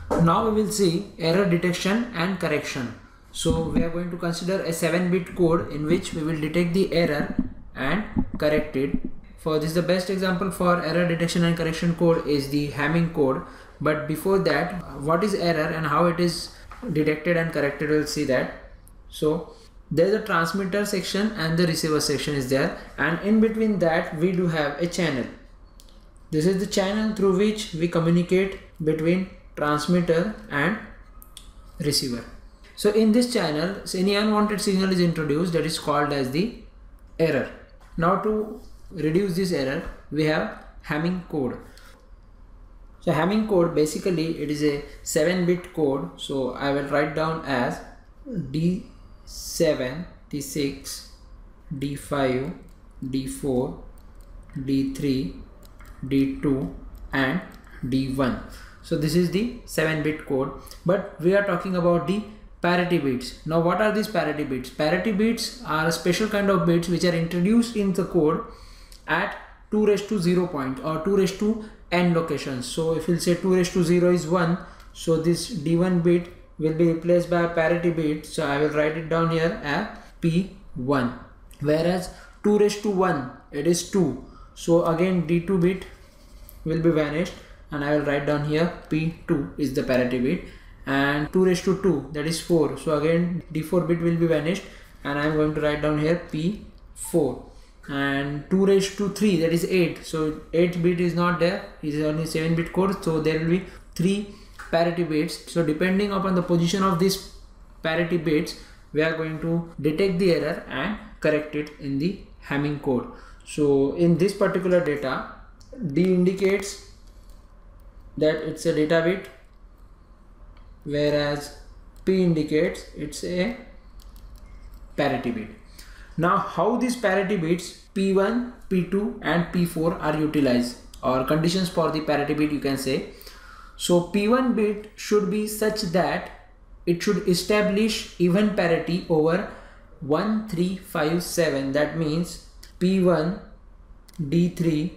Now we will see error detection and correction. So we are going to consider a 7-bit code in which we will detect the error and correct it. For this, the best example for error detection and correction code is the Hamming code. But before that, what is error and how it is detected and corrected, we'll see that. So there is a transmitter section and the receiver section is there, and in between that we do have a channel. This is the channel through which we communicate between transmitter and receiver. So in this channel, any unwanted signal is introduced, that is called as the error. Now to reduce this error, we have Hamming code. So Hamming code, basically it is a 7-bit code. So I will write down as D7, D6, D5, D4, D3, D2 and D1. So this is the 7-bit code, but we are talking about the parity bits. Now what are these parity bits? Parity bits are a special kind of bits which are introduced in the code at 2 raised to 0 point or 2 raised to n locations. So if we'll say 2 raised to 0 is 1, so this D1 bit will be replaced by a parity bit. So I will write it down here as P1, whereas 2 raised to 1 it is 2. So again D2 bit will be vanished and I will write down here P2 is the parity bit, and 2 raised to 2 that is 4. So again D4 bit will be vanished and I am going to write down here P4, and 2 raised to 3 that is 8. So 8 bit is not there, it is only 7-bit code, so there will be 3 parity bits. So depending upon the position of these parity bits, we are going to detect the error and correct it in the Hamming code. So in this particular data, D indicates that it's a data bit, whereas P indicates it's a parity bit. Now how these parity bits P1, P2 and P4 are utilized, or conditions for the parity bit you can say. So P1 bit should be such that it should establish even parity over 1, 3, 5, 7. That means P1, D3,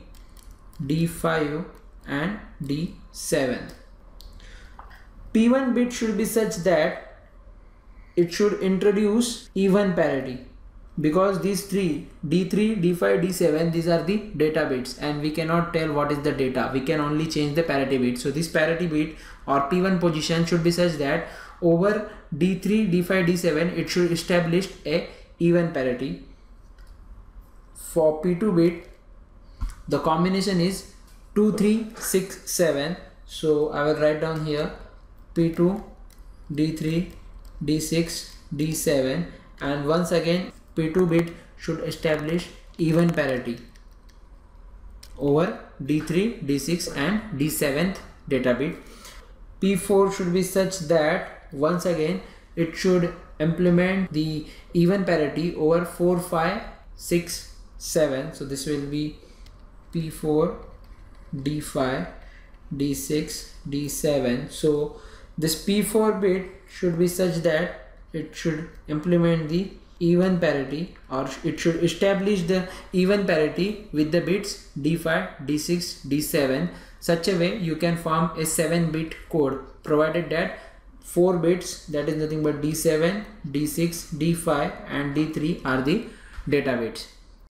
D5 and D7. P1 bit should be such that it should introduce even parity, because these three D3, D5, D7, these are the data bits and we cannot tell what is the data, we can only change the parity bit. So this parity bit or P1 position should be such that over D3, D5, D7 it should establish a even parity. For P2 bit, the combination is 2, 3, 6, 7. So I will write down here P2, D3, D6, D7, and once again P2 bit should establish even parity over D3, D6 and D7th data bit. P4 should be such that once again it should implement the even parity over 4, 5, 6, 7. So this will be P4, D5, D6, D7. So this P4 bit should be such that it should implement the even parity, or it should establish the even parity with the bits D5, D6, D7. Such a way you can form a 7-bit code, provided that 4 bits, that is nothing but D7, D6, D5 and D3 are the data bits.